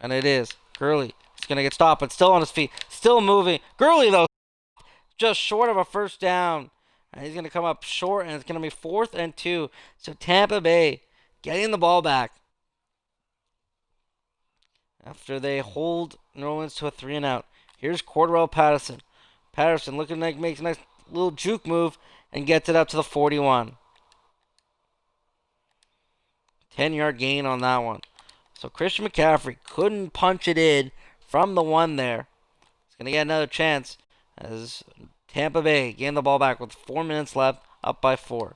And it is. Gurley. He's going to get stopped, but still on his feet. Still moving. Gurley, though, just short of a first down. And he's going to come up short, and it's going to be 4th and 2. So Tampa Bay getting the ball back after they hold New Orleans to a 3-and-out. Here's Cordell Patterson. Patterson looking like makes a nice little juke move and gets it up to the 41. 10-yard gain on that one. So Christian McCaffrey couldn't punch it in from the 1 there. He's going to get another chance as Tampa Bay gain the ball back with 4 minutes left, up by 4.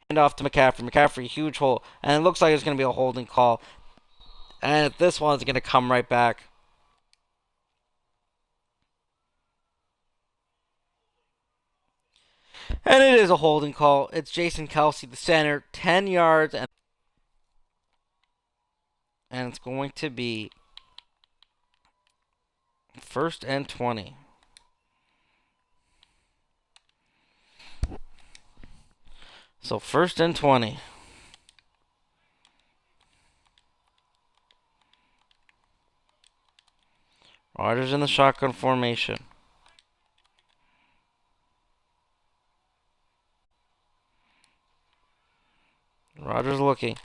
Hand off to McCaffrey. McCaffrey, huge hole. And it looks like it's going to be a holding call. And this one's going to come right back. And it is a holding call. It's Jason Kelsey, the center, 10 yards. And it's going to be 1st and 20. So 1st and 20. Rodgers in the shotgun formation. Rodgers looking.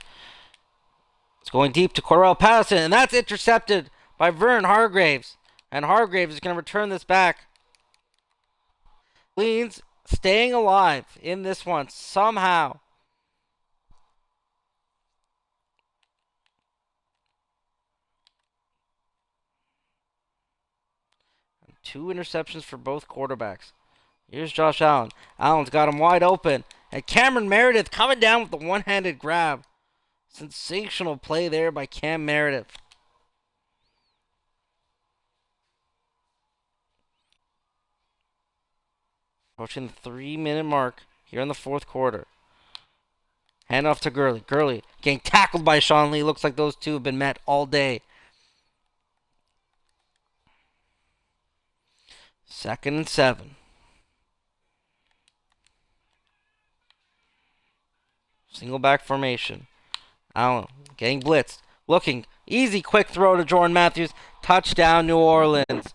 It's going deep to Cordell Patterson, and that's intercepted by Vern Hargraves. And Hargraves is going to return this back. Leans staying alive in this one somehow. And 2 interceptions for both quarterbacks. Here's Josh Allen. Allen's got him wide open. And Cameron Meredith coming down with the one-handed grab. Sensational play there by Cam Meredith. Approaching the 3-minute mark here in the 4th quarter. Hand off to Gurley. Gurley getting tackled by Sean Lee. Looks like those two have been met all day. 2nd and 7. Single back formation. Allen getting blitzed. Looking. Easy quick throw to Jordan Matthews. Touchdown New Orleans.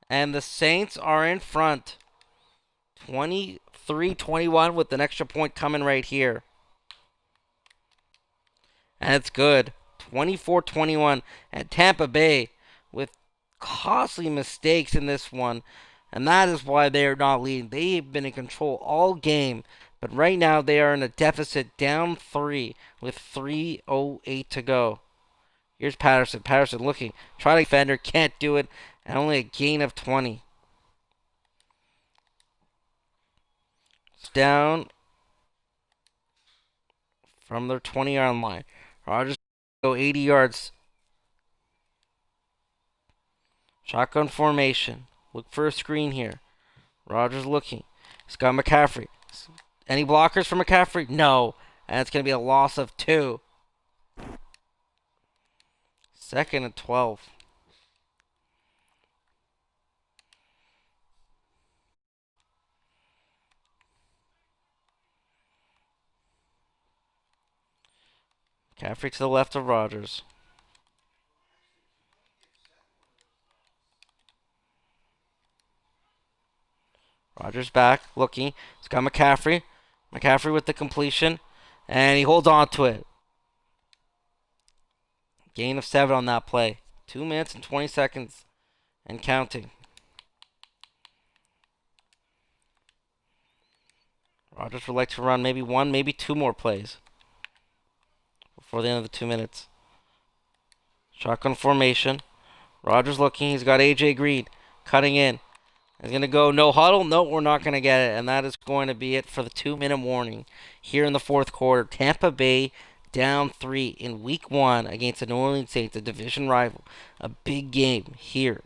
And the Saints are in front. 23-21 with an extra point coming right here. And it's good. 24-21. And Tampa Bay with costly mistakes in this one. And that is why they are not leading. They've been in control all game. But right now they are in a deficit down 3 with 3:08 to go. Here's Patterson. Patterson looking. Try to defender. Can't do it. And only a gain of 20. It's down from their 20-yard line. Rodgers go 80 yards. Shotgun formation. Look for a screen here. Rodgers looking. He's got McCaffrey. Any blockers for McCaffrey? No. And it's going to be a loss of 2. 2nd and 12. McCaffrey to the left of Rodgers. Rodgers back, looking. He's got McCaffrey. McCaffrey with the completion. And he holds on to it. Gain of 7 on that play. 2 minutes and 20 seconds and counting. Rodgers would like to run maybe 1, maybe 2 more plays before the end of the 2 minutes. Shotgun formation. Rodgers looking. He's got A.J. Green cutting in. He's going to go no huddle. No, we're not going to get it. And that is going to be it for the 2-minute warning here in the 4th quarter. Tampa Bay down 3 in week 1 against the New Orleans Saints, a division rival. A big game here.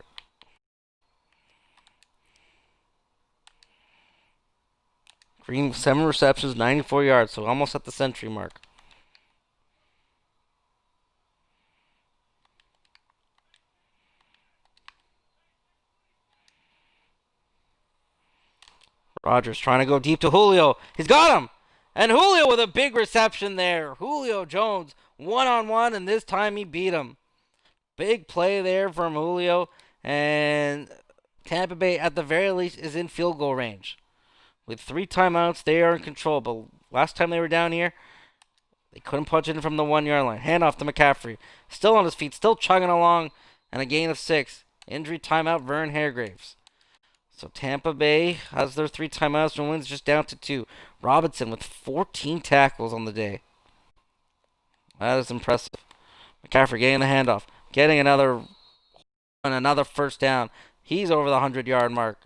Green, 7 receptions, 94 yards, so almost at the century mark. Rodgers trying to go deep to Julio. He's got him! And Julio with a big reception there. Julio Jones, one-on-one, and this time he beat him. Big play there from Julio, and Tampa Bay, at the very least, is in field goal range. With 3 timeouts, they are in control, but last time they were down here, they couldn't punch it in from the 1-yard line. Handoff to McCaffrey. Still on his feet, still chugging along, and a gain of 6. Injury timeout, Vern Hargraves. So Tampa Bay has their 3 timeouts and wins just down to 2. Robinson with 14 tackles on the day. That is impressive. McCaffrey getting the handoff. Getting another first down. He's over the 100-yard mark.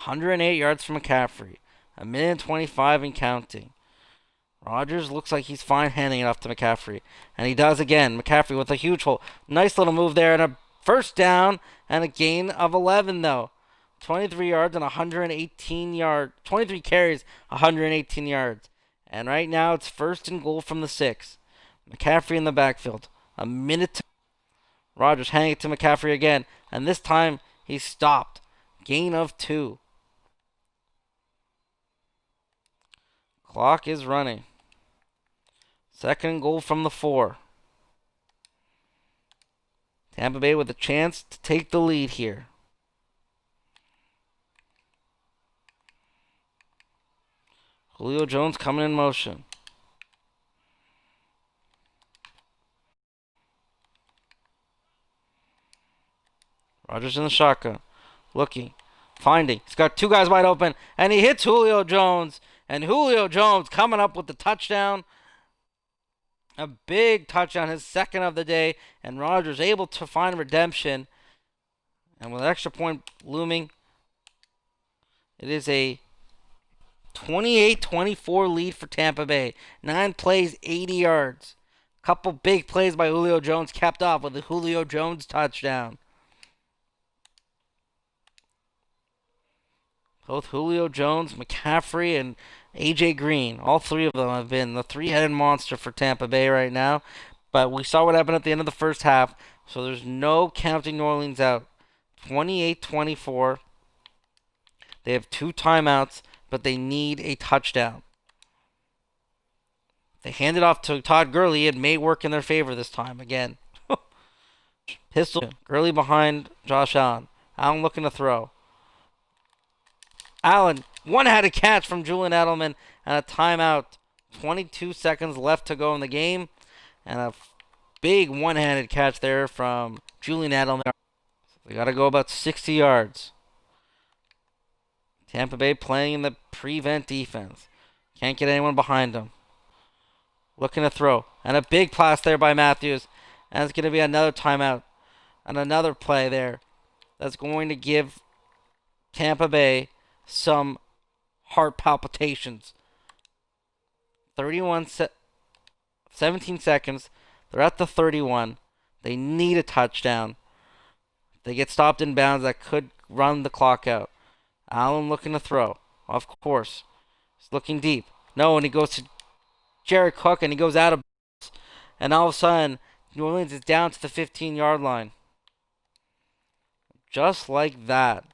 108 yards from McCaffrey. 1:25 and counting. Rodgers looks like he's fine handing it off to McCaffrey. And he does again. McCaffrey with a huge hole. Nice little move there and a first down and a gain of 11 though. 23 yards and 118 yards. 23 carries, 118 yards. And right now it's first and goal from the 6. McCaffrey in the backfield. A minute to Rodgers handing it to McCaffrey again. And this time he's stopped. Gain of 2. Clock is running. Second and goal from the 4. Tampa Bay with a chance to take the lead here. Julio Jones coming in motion. Rodgers in the shotgun. Looking. Finding. He's got 2 guys wide open. And he hits Julio Jones. And Julio Jones coming up with the touchdown. A big touchdown, his second of the day. And Rodgers able to find redemption. And with an extra point looming, it is a 28-24 lead for Tampa Bay. 9 plays, 80 yards. Couple big plays by Julio Jones capped off with a Julio Jones touchdown. Both Julio Jones, McCaffrey, and A.J. Green, all 3 of them have been the 3-headed monster for Tampa Bay right now. But we saw what happened at the end of the first half, so there's no counting New Orleans out. 28-24. They have 2 timeouts, but they need a touchdown. They hand it off to Todd Gurley. It may work in their favor this time again. Pistol. Gurley behind Josh Allen. Allen looking to throw. Allen, one-handed catch from Julian Edelman and a timeout. 22 seconds left to go in the game. And a big one-handed catch there from Julian Edelman. They got to go about 60 yards. Tampa Bay playing in the prevent defense. Can't get anyone behind them. Looking to throw. And a big pass there by Matthews. And it's going to be another timeout. And another play there. That's going to give Tampa Bay some heart palpitations. 17 seconds. They're at the 31. They need a touchdown. They get stopped in bounds that could run the clock out. Allen looking to throw. Of course. He's looking deep. No, and he goes to Jared Cook and he goes out of bounds. And all of a sudden, New Orleans is down to the 15-yard line. Just like that.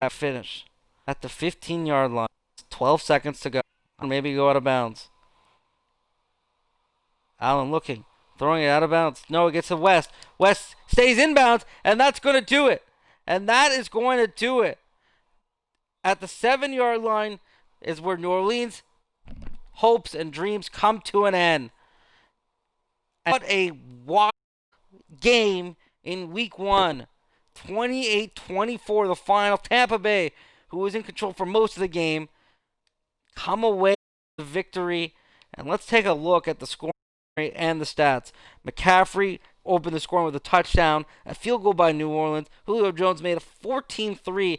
Finish at the 15-yard line. 12 seconds to go. Maybe go out of bounds. Allen looking. Throwing it out of bounds. No, it gets to West. West stays in bounds, and that's going to do it. And that is going to do it. At the 7-yard line is where New Orleans hopes and dreams come to an end. And what a wild game in week 1. 28-24 the final. Tampa Bay, who was in control for most of the game, come away with the victory. And let's take a look at the score and the stats. McCaffrey, opened the scoring with a touchdown, a field goal by New Orleans. Julio Jones made a 14-3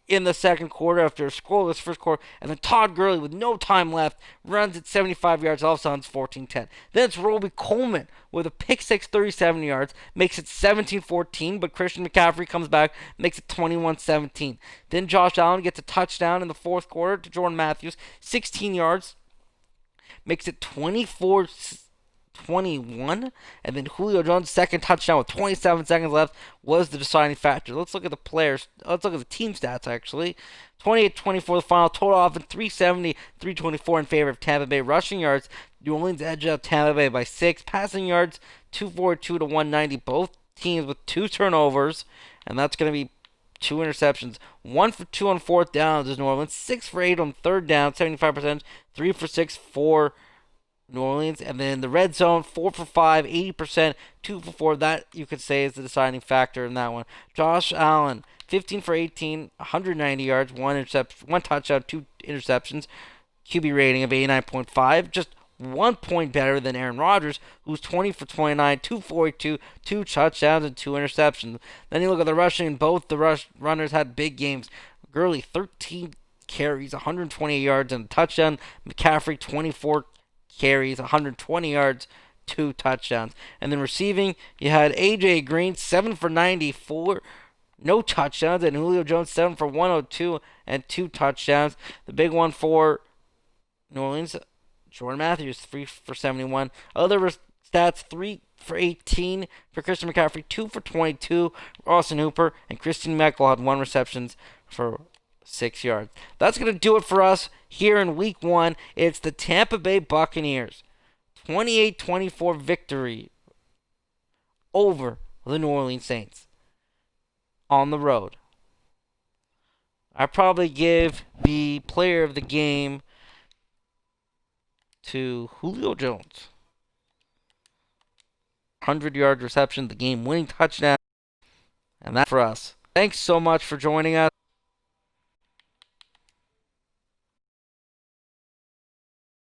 in the second quarter after a scoreless first quarter, and then Todd Gurley, with no time left, runs at 75 yards, all of a sudden it's 14-10. Then it's Roby Coleman with a pick six, 37 yards, makes it 17-14, but Christian McCaffrey comes back, makes it 21-17. Then Josh Allen gets a touchdown in the fourth quarter to Jordan Matthews, 16 yards, makes it 24-21, and then Julio Jones' second touchdown with 27 seconds left was the deciding factor. Let's look at the players. Let's look at the team stats, actually. 28-24 the final. Total offense 370, 324 in favor of Tampa Bay. Rushing yards, New Orleans edged out Tampa Bay by 6. Passing yards, 242 to 190. Both teams with 2 turnovers, and that's going to be 2 interceptions. 1 for 2 on fourth down is New Orleans. 6 for 8 on third down, 75%. 3 for 6 for New Orleans. And then the red zone, 4 for 5, 80%, 2 for 4. That, you could say, is the deciding factor in that one. Josh Allen, 15 for 18, 190 yards, 1 touchdown, 2 interceptions. QB rating of 89.5. Just 1 point better than Aaron Rodgers, who's 20 for 29, 242, 2 touchdowns, and 2 interceptions. Then you look at the rushing, and both the runners had big games. Gurley, 13 carries, 128 yards, and a touchdown. McCaffrey, 24 carries, 120 yards, 2 touchdowns. And then receiving, you had A.J. Green, 7 for 94, no touchdowns, and Julio Jones, 7 for 102 and 2 touchdowns. The big one for New Orleans, Jordan Matthews, 3 for 71. Other stats, 3 for 18 for Christian McCaffrey, 2 for 22 for Austin Hooper, and Christian Meckel had 1 reception for 6 yards. That's going to do it for us here in Week 1. It's the Tampa Bay Buccaneers. 28-24 victory over the New Orleans Saints on the road. I probably give the player of the game to Julio Jones. 100-yard reception, the game-winning touchdown. And that's for us. Thanks so much for joining us.